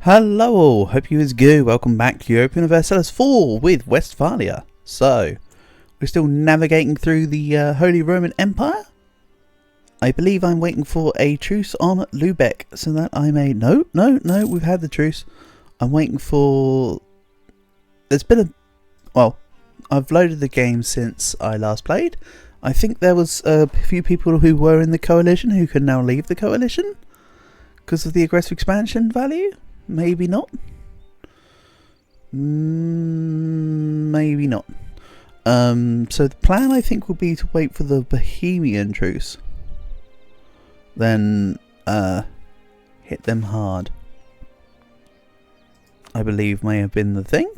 Hello all, hope you is good. Welcome back to EU4 Westphalia with Westphalia. So, we're still navigating through the Holy Roman Empire. I believe I'm waiting for a truce on Lübeck so that I may... No, we've had the truce. I'm waiting for... There's been a... Well, I've loaded the game since I last played. I think there was a few people who were in the coalition who can now leave the coalition because of the aggressive expansion value. Maybe not. Maybe not. So the plan I think will be to wait for the Bohemian truce. Then hit them hard. I believe may have been the thing.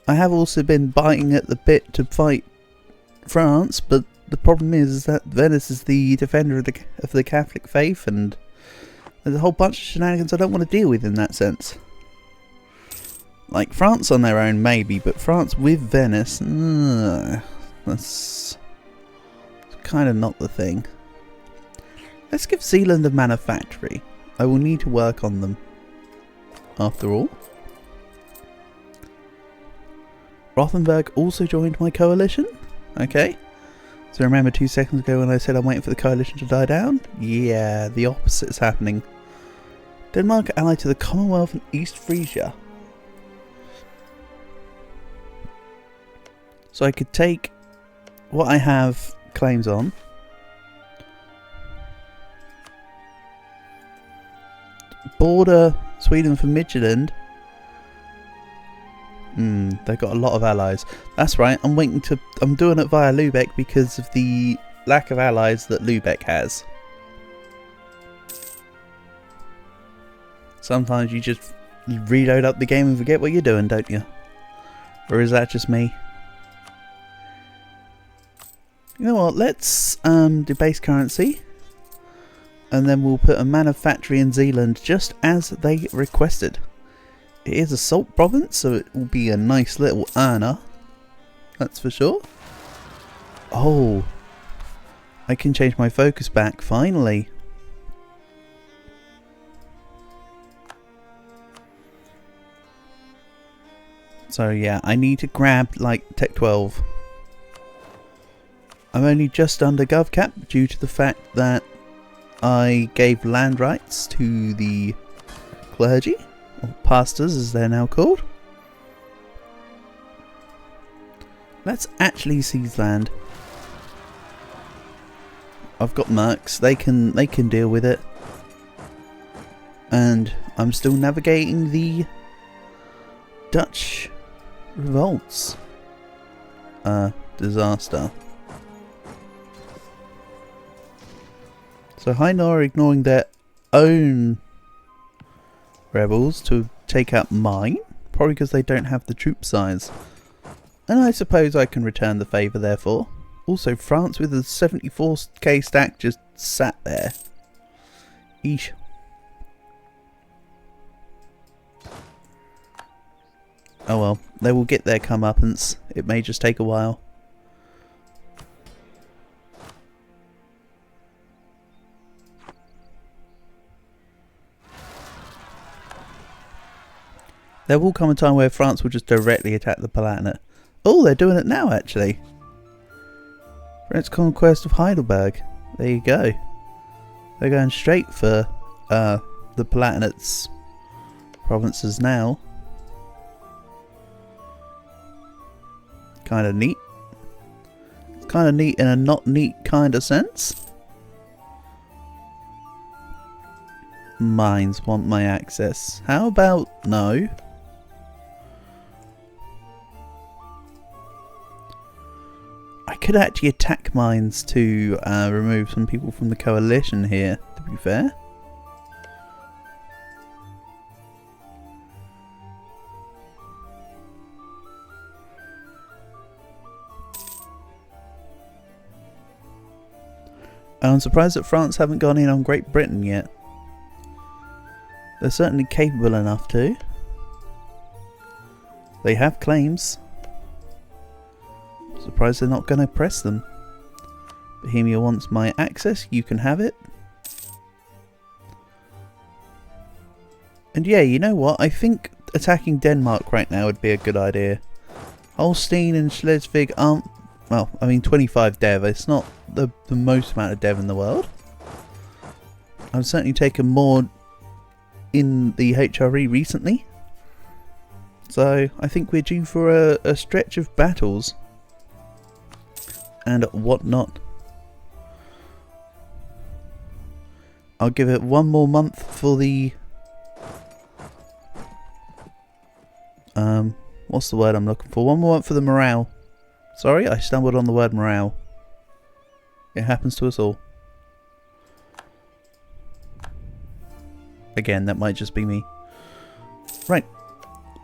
I have also been biting at the bit to fight France, but the problem is that Venice is the defender of the Catholic faith, and there's a whole bunch of shenanigans I don't want to deal with in that sense. Like France on their own maybe, but France with Venice, that's kind of not the thing. Let's give Zealand a manufactory. I will need to work on them after all. Rothenburg also joined my coalition. Okay. So remember 2 seconds ago when I said I'm waiting for the coalition to die down? Yeah, the opposite is happening. Denmark allied to the Commonwealth and East Frisia. So I could take what I have claims on. Border Sweden for Midtjylland. They've got a lot of allies. That's right, I'm doing it via Lübeck because of the lack of allies that Lübeck has. Sometimes you just reload up the game and forget what you're doing, don't you? Or is that just me? You know what, let's debase currency. And then we'll put a manufactory in Zealand just as they requested. It is a salt province, so it will be a nice little earner. That's for sure. Oh, I can change my focus back, finally. So yeah, I need to grab like Tech 12. I'm only just under Gov Cap due to the fact that I gave land rights to the clergy. Or pastors as they're now called. Let's actually seize land. I've got mercs, they can deal with it. And I'm still navigating the Dutch revolts. Disaster. So Hainaut are ignoring their own rebels to take out mine, probably because they don't have the troop size. And I suppose I can return the favour therefore. Also France with a 74k stack just sat there. Eesh. Oh well, they will get their comeuppance. It may just take a while. There will come a time where France will just directly attack the Palatinate. Oh, they're doing it now, actually. French conquest of Heidelberg. There you go. They're going straight for the Palatinate's provinces now. Kind of neat. It's kind of neat in a not neat kind of sense. Mines want my access. How about no? I could actually attack mines to remove some people from the coalition here, to be fair. I'm surprised that France haven't gone in on Great Britain yet. They're certainly capable enough to. They have claims. Surprised they're not going to press them. Bohemia wants my access. You can have it. And yeah, you know what? I think attacking Denmark right now would be a good idea. Holstein and Schleswig aren't... Well, I mean 25 dev. It's not the most amount of dev in the world. I've certainly taken more in the HRE recently. So I think we're due for a stretch of battles. And whatnot. I'll give it one more month for the... what's the word I'm looking for? One more month for the morale. Sorry, I stumbled on the word morale. It happens to us all. Again, that might just be me. Right.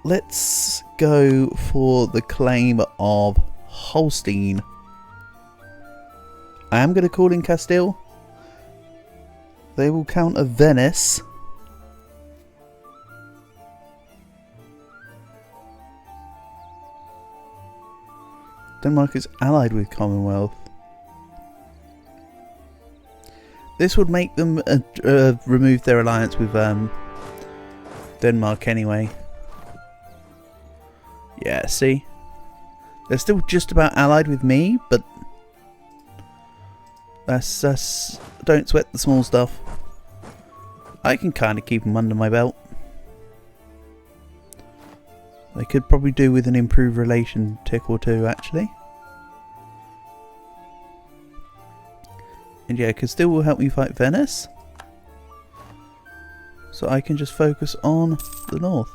Let's go for the claim of Holstein. I am going to call in Castile. They will counter Venice. Denmark is allied with Commonwealth. This would make them remove their alliance with Denmark anyway. Yeah, see? They're still just about allied with me, but that's don't sweat the small stuff. I can kind of keep them under my belt. They could probably do with an improved relation tick or two, actually. And yeah, Castile will help me fight Venice. So I can just focus on the north.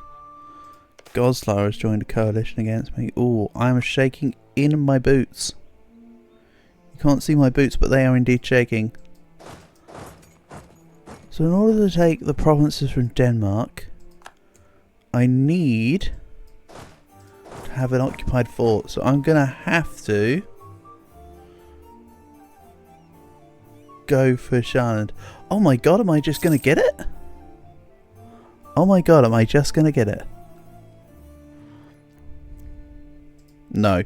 Goslar has joined a coalition against me. Ooh, I'm shaking in my boots. You can't see my boots, but they are indeed shaking. So in order to take the provinces from Denmark, I need to have an occupied fort. So I'm going to have to go for Charlotte. Oh my god, am I just going to get it? Oh my god, am I just going to get it? No.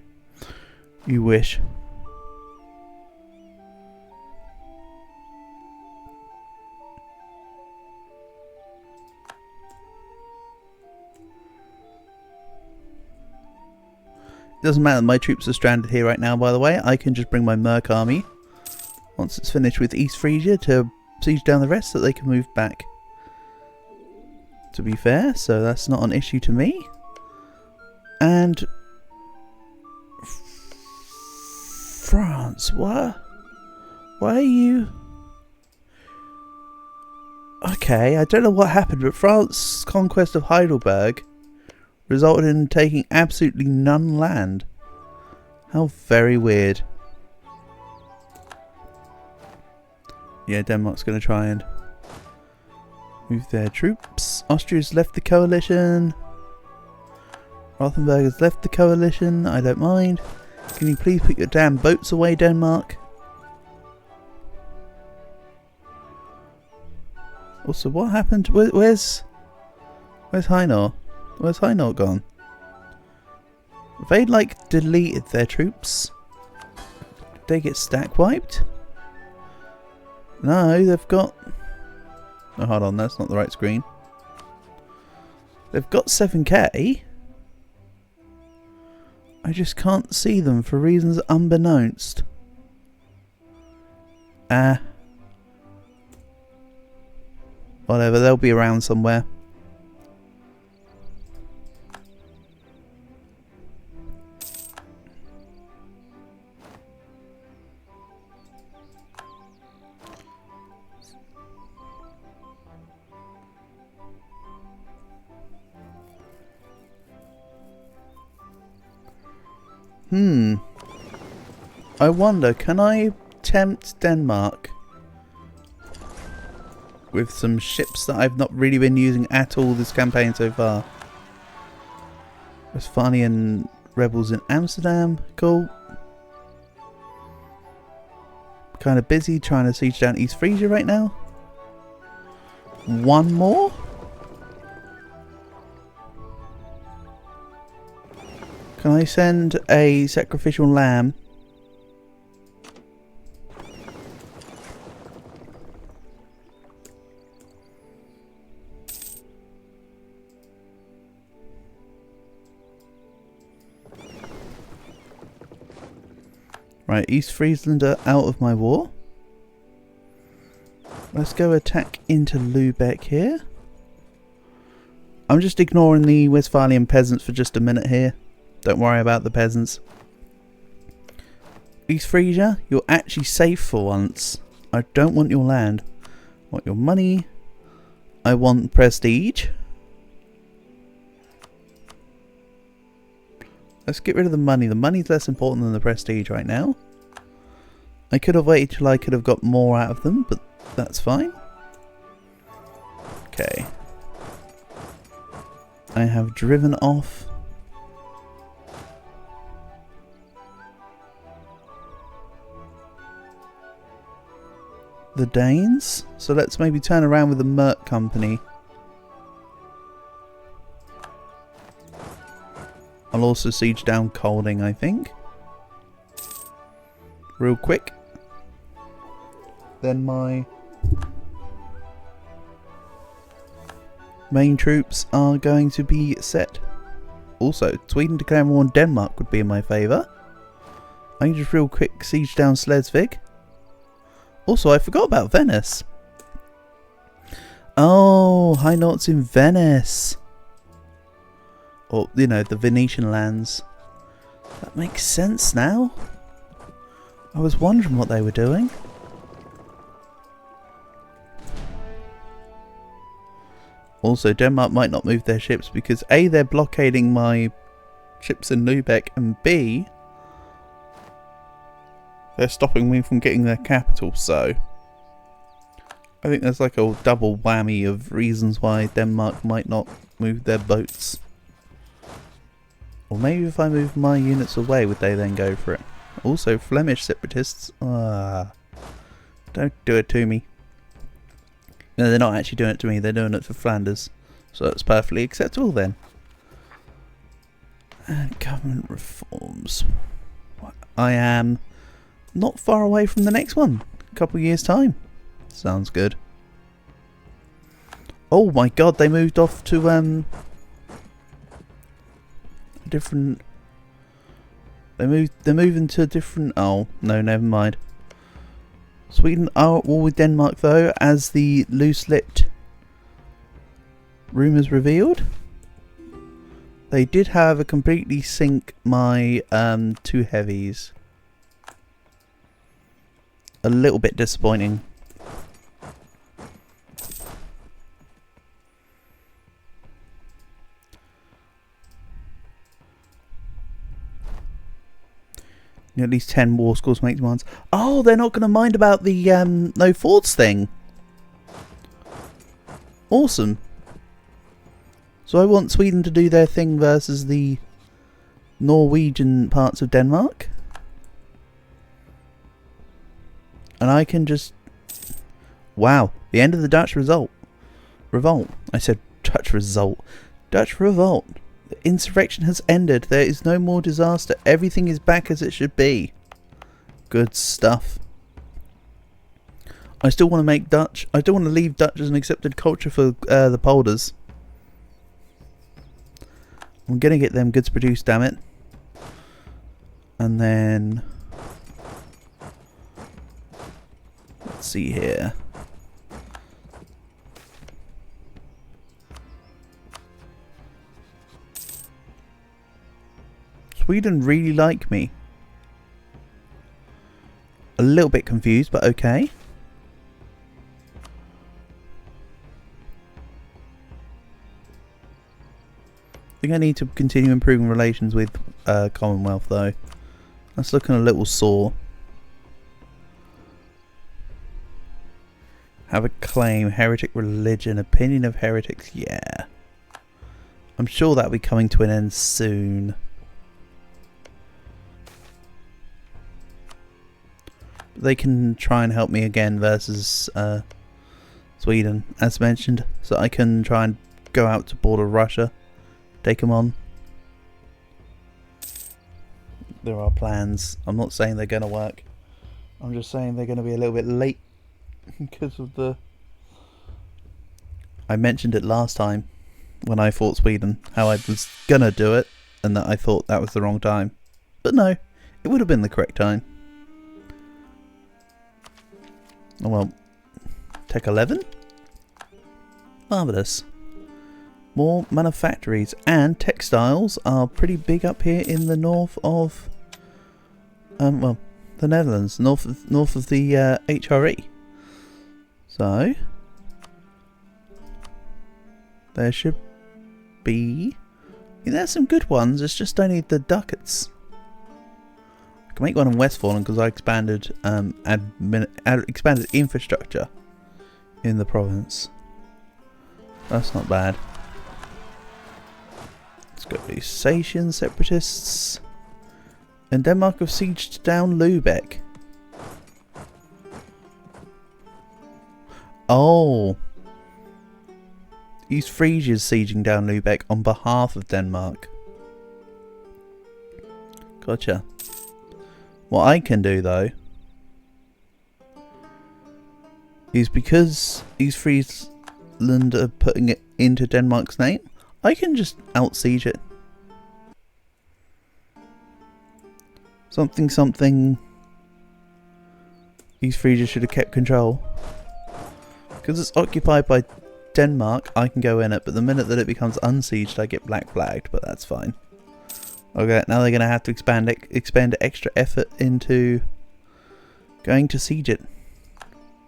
You wish. Doesn't matter, my troops are stranded here right now, by the way. I can just bring my Merc army once it's finished with East Frisia to siege down the rest so they can move back. To be fair, so that's not an issue to me. And France, what? Why are you... Okay, I don't know what happened, but France's conquest of Heidelberg resulted in taking absolutely none land. How very weird. Yeah, Denmark's going to try and move their troops. Austria's left the coalition. Rothenburg has left the coalition. I don't mind. Can you please put your damn boats away, Denmark? Also, what happened? Where's Hainaut? Where's Hainaut gone? Have they, like, deleted their troops? Did they get stack wiped? No, they've got... Oh, hold on, that's not the right screen. They've got 7k. I just can't see them for reasons unbeknownst. Whatever, they'll be around somewhere. I wonder, can I tempt Denmark with some ships that I've not really been using at all this campaign so far? Westphalian rebels in Amsterdam, cool. Kind of busy trying to siege down East Frisia right now. One more? Can I send a sacrificial lamb? Right, East Friesland are out of my war. Let's go attack into Lübeck here. I'm just ignoring the Westphalian peasants for just a minute here. Don't worry about the peasants. East Frisia, you're actually safe for once. I don't want your land. I want your money. I want prestige. Let's get rid of the money. The money's less important than the prestige right now. I could have waited till I could have got more out of them, but that's fine. Okay. I have driven off the Danes. So let's maybe turn around with the Merc Company. I'll also siege down Cologne, I think. Real quick. Then my main troops are going to be set. Also, Sweden declaring war on Denmark would be in my favour. I can just real quick siege down Slesvig. Also, I forgot about Venice. Oh, High North's in Venice. Or, you know, the Venetian lands. That makes sense now. I was wondering what they were doing. Also, Denmark might not move their ships because A, they're blockading my ships in Lübeck, and B, they're stopping me from getting their capital, so I think there's like a double whammy of reasons why Denmark might not move their boats. Or maybe if I move my units away, would they then go for it? Also, Flemish separatists. Don't do it to me. No, they're not actually doing it to me. They're doing it for Flanders. So it's perfectly acceptable then. And government reforms. I am not far away from the next one. A couple of years' time. Sounds good. Oh my god, they moved off to different. They're moving to a different. Oh no, never mind. Sweden are at war with Denmark though, as the loose-lipped rumours revealed. They did, however, completely sink my 2 heavies. A little bit disappointing. At least 10 war scores make demands. Oh, they're not going to mind about the no forts thing. Awesome. So I want Sweden to do their thing versus the Norwegian parts of Denmark. And I can just... Wow. The end of the Dutch revolt. I said Dutch result. Dutch revolt. The insurrection has ended. There is no more disaster. Everything is back as it should be. Good stuff. I still want to make Dutch. I don't want to leave Dutch as an accepted culture for the Polders. I'm going to get them goods produced, damn it. And then... Let's see here. Sweden really like me. A little bit confused, but okay. I think I need to continue improving relations with Commonwealth though. That's looking a little sore. Have a claim, heretic religion, opinion of heretics, yeah. I'm sure that'll be coming to an end soon. They can try and help me again versus Sweden, as mentioned, so I can try and go out to border Russia, take them on. There are plans. I'm not saying they're going to work. I'm just saying they're going to be a little bit late because of the... I mentioned it last time when I fought Sweden, how I was going to do it and that I thought that was the wrong time. But no, it would have been the correct time. Oh well. Tech 11? Marvellous. More manufactories and textiles are pretty big up here in the north of well, the Netherlands, north of the HRE. So there should be, there's some good ones, it's just I need the ducats. I can make one in Westphalia because I expanded expanded infrastructure in the province. That's not bad. Let's go to Satian separatists. And Denmark have sieged down Lubeck. Oh. East Frisia's sieging down Lubeck on behalf of Denmark. Gotcha. What I can do though is, because East Friesland are putting it into Denmark's name, I can just out-siege it. Something East Frisia should have kept control. Because it's occupied by Denmark, I can go in it, but the minute that it becomes unsieged, I get black flagged, but that's fine. Okay, now they're going to have to expend extra effort into going to siege it.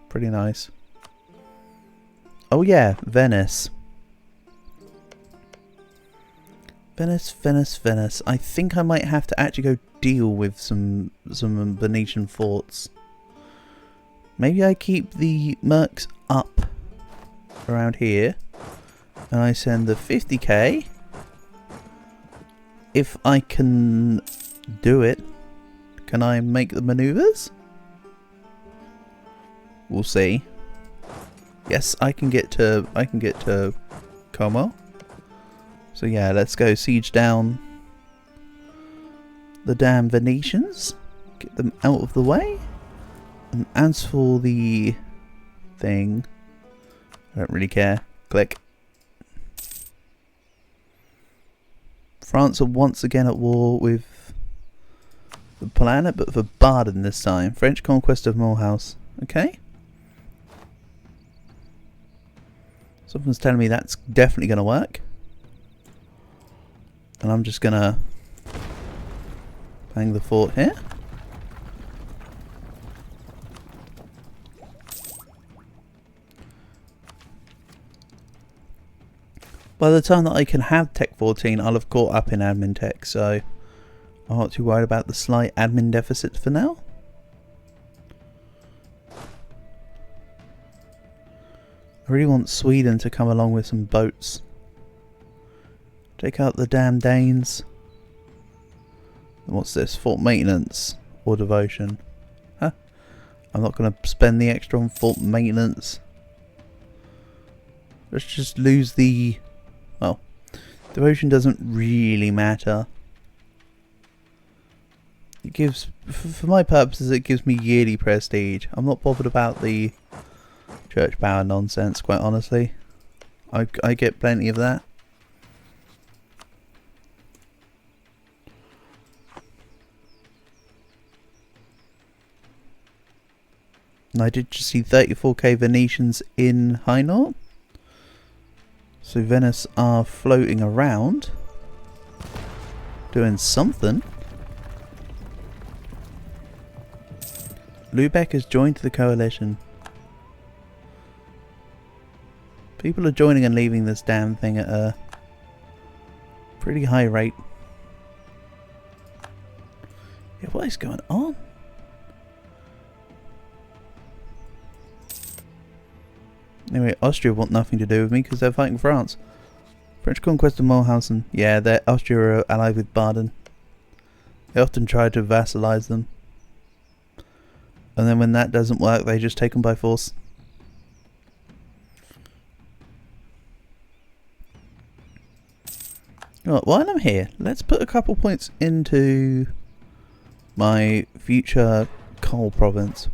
Pretty nice. Oh yeah, Venice. Venice. I think I might have to actually go deal with some Venetian forts. Maybe I keep the mercs up around here and I send the 50k if I can do it. Can I make the maneuvers? We'll see. Yes, I can get to Como. So yeah, let's go siege down the damn Venetians. Get them out of the way. And as for the thing, I don't really care. Click. France are once again at war with the planet, but for Baden this time. French conquest of Mulhouse. Okay. Something's telling me that's definitely going to work. And I'm just going to bang the fort here. By the time that I can have Tech 14, I'll have caught up in admin tech, so I'm not too worried about the slight admin deficit for now. I really want Sweden to come along with some boats. Take out the damn Danes. And what's this? Fort maintenance or devotion? Huh? I'm not going to spend the extra on fort maintenance. Let's just lose the... Well, devotion doesn't really matter. It gives... For my purposes, it gives me yearly prestige. I'm not bothered about the church power nonsense, quite honestly. I get plenty of that. And I did just see 34k Venetians in Hainault. So Venice are floating around, doing something. Lubeck has joined the coalition. People are joining and leaving this damn thing at a pretty high rate. Yeah, what is going on? Anyway, Austria want nothing to do with me because they're fighting France. French conquest of Mulhausen. Yeah, Austria are allied with Baden. They often try to vassalize them. And then when that doesn't work, they just take them by force. Right, while I'm here, let's put a couple points into my future coal province.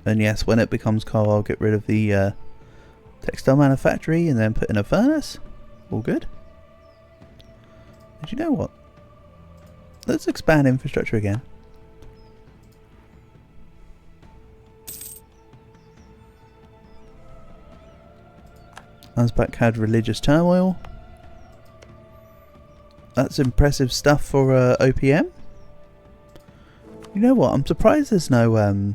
And yes, when it becomes coal, I'll get rid of the textile manufactory and then put in a furnace. All good. And you know what? Let's expand infrastructure again. Uzbek had religious turmoil. That's impressive stuff for OPM. You know what? I'm surprised there's no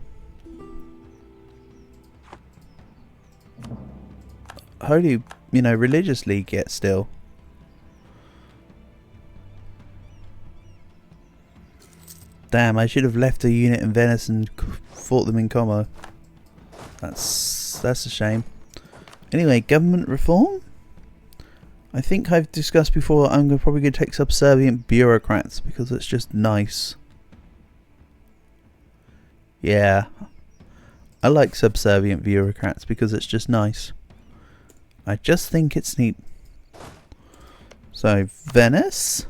holy, religious league yet still. Damn, I should have left a unit in Venice and fought them in Como. That's a shame. Anyway, government reform? I think I've discussed before I'm probably going to take subservient bureaucrats because it's just nice. Yeah. I like subservient bureaucrats because it's just nice. I just think it's neat. So, Venice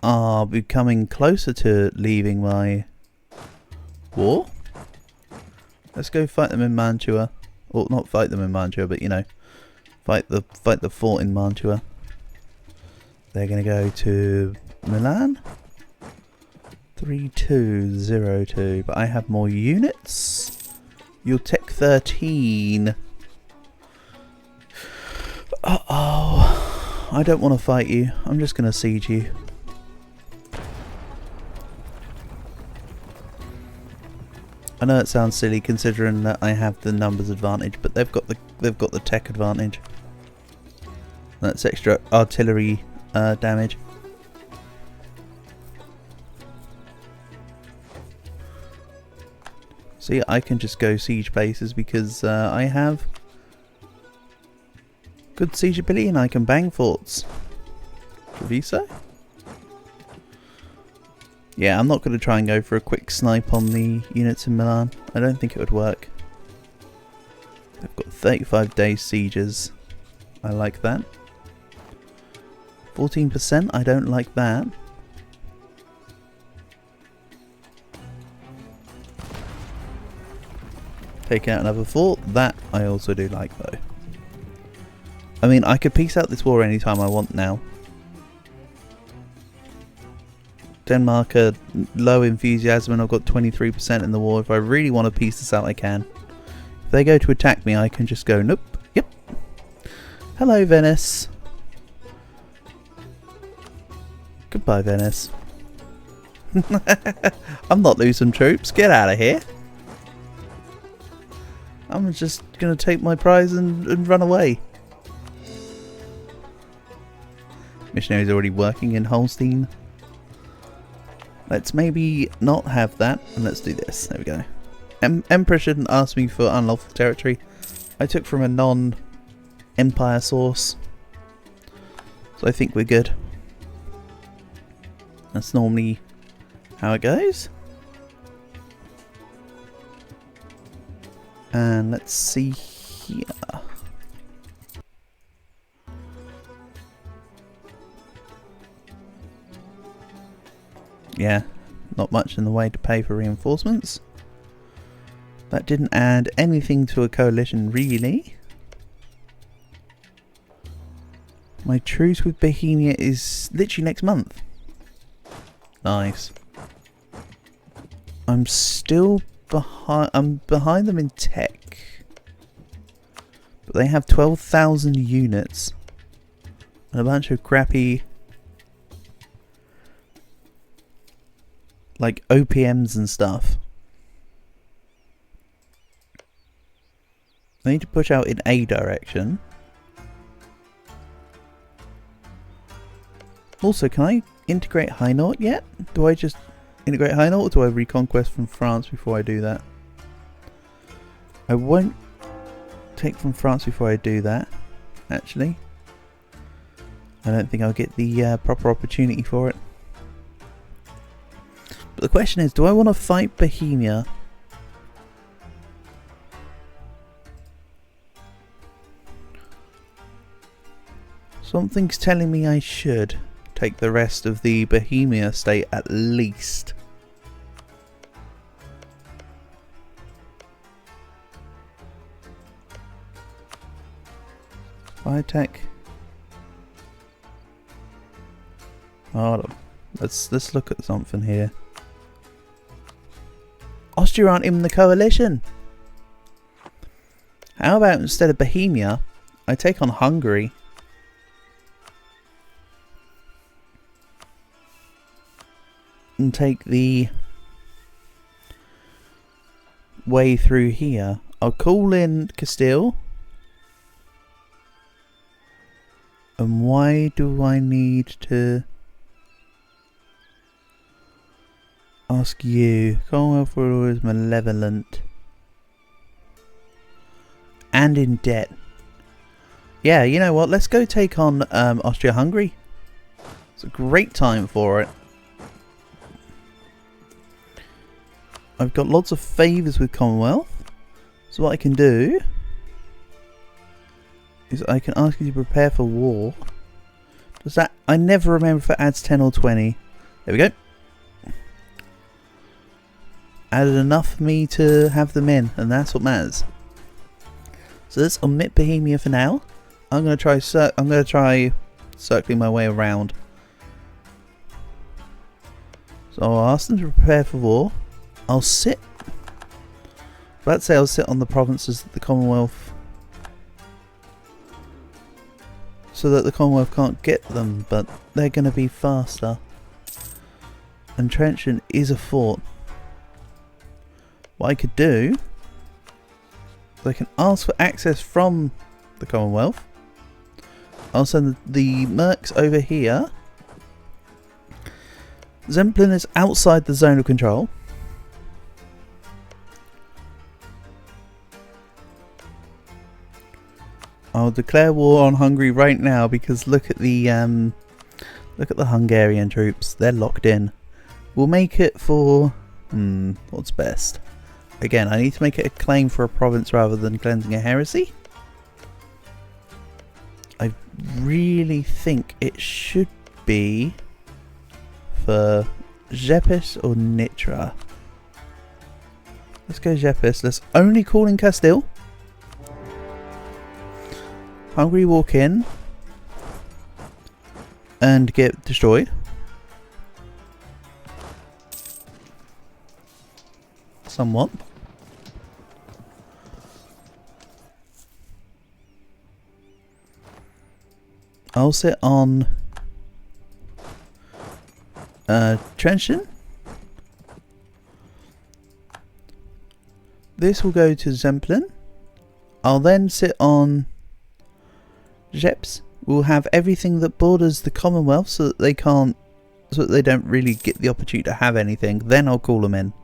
are becoming closer to leaving my war. Let's go fight them in Mantua. Or not fight them in Mantua, but fight the fort in Mantua. They're gonna go to Milan. 3202. But I have more units. You'll take 13. Uh-oh. I don't want to fight you. I'm just gonna siege you. I know it sounds silly considering that I have the numbers advantage, but they've got the tech advantage. That's extra artillery damage. See, I can just go siege places because I have good siege ability and I can bang forts. Treviso? Yeah, I'm not going to try and go for a quick snipe on the units in Milan. I don't think it would work. They've got 35 day sieges. I like that. 14%, I don't like that. Take out another fort. That I also do like though. I mean, I could peace out this war anytime I want now. Denmark are low enthusiasm and I've got 23% in the war. If I really want to piece this out, I can. If they go to attack me, I can just go, nope, yep. Hello, Venice. Goodbye, Venice. I'm not losing troops. Get out of here. I'm just going to take my prize and run away. Missionary's already working in Holstein. Let's maybe not have that, and let's do this. There we go. Emperor shouldn't ask me for unlawful territory. I took from a non-empire source. So I think we're good. That's normally how it goes. And let's see here. Yeah, not much in the way to pay for reinforcements. That didn't add anything to a coalition, really. My truce with Bohemia is literally next month. Nice. I'm still behind. I'm behind them in tech, but they have 12,000 units and a bunch of crappy, like OPMs and stuff. I need to push out in a direction. Also, can I integrate Hainaut yet? Do I just integrate Hainaut or do I reconquest from France before I do that? I won't take from France before I do that, actually. I don't think I'll get the proper opportunity for it. But the question is, do I want to fight Bohemia? Something's telling me I should take the rest of the Bohemia state at least. Biotech. Hold on. Let's look at something here. Austria aren't in the coalition. How about instead of Bohemia, I take on Hungary? And take the way through here. I'll call in Castile. And why do I need to ask you? Commonwealth rule is malevolent. And in debt. Yeah, you know what? Let's go take on Austria-Hungary. It's a great time for it. I've got lots of favours with Commonwealth. So what I can do is I can ask you to prepare for war. Does that... I never remember if it adds 10 or 20. There we go. Added enough for me to have them in, and that's what matters. So let's omit Bohemia for now. I'm gonna try circling my way around. So I'll ask them to prepare for war. I'll sit. Let's say I'll sit on the provinces that the Commonwealth, so that the Commonwealth can't get them, but they're going to be faster. Entrenchment is a fort. What I could do is I can ask for access from the Commonwealth. I'll send the mercs over here. Zemplin is outside the zone of control. I'll declare war on Hungary right now because look at the Hungarian troops. They're locked in. We'll make it for what's best. Again, I need to make it a claim for a province rather than cleansing a heresy. I really think it should be for Jepes or Nitra. Let's go Jepes. Let's only call in Castile. Hungary walk in and get destroyed. Somewhat. I'll sit on Trenchen. This will go to Zemplin. I'll then sit on Jepes. Will have everything that borders the Commonwealth so that they can't, so that they don't really get the opportunity to have anything. Then I'll call them in.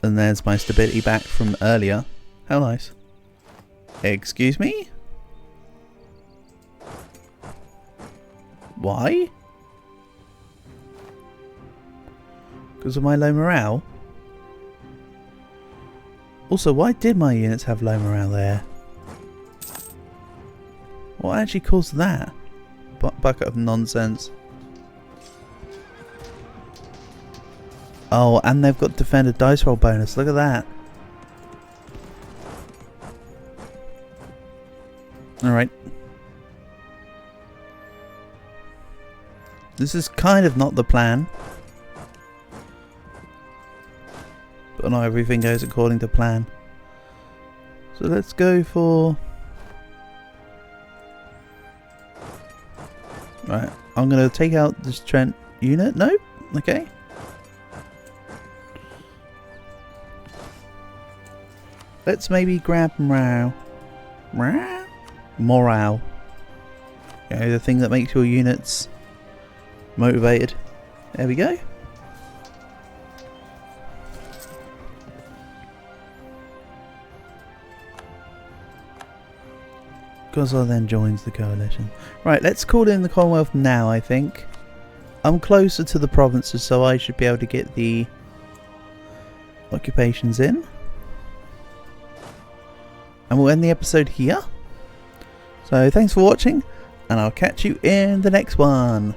And there's my stability back from earlier. How nice. Excuse me? Why? Because of my low morale? Also, why did my units have low morale there? What actually caused that? Bucket of nonsense. Oh, and they've got defender dice roll bonus. Look at that. Alright. This is kind of not the plan. But not everything goes according to plan. So let's go for... Right, I'm going to take out this Trent unit. Nope. Okay. Let's maybe grab morale. Morale. You know, the thing that makes your units motivated. There we go. Goslar then joins the coalition. Right, let's call in the Commonwealth now, I think. I'm closer to the provinces, so I should be able to get the occupations in. And we'll end the episode here. So thanks for watching, and I'll catch you in the next one.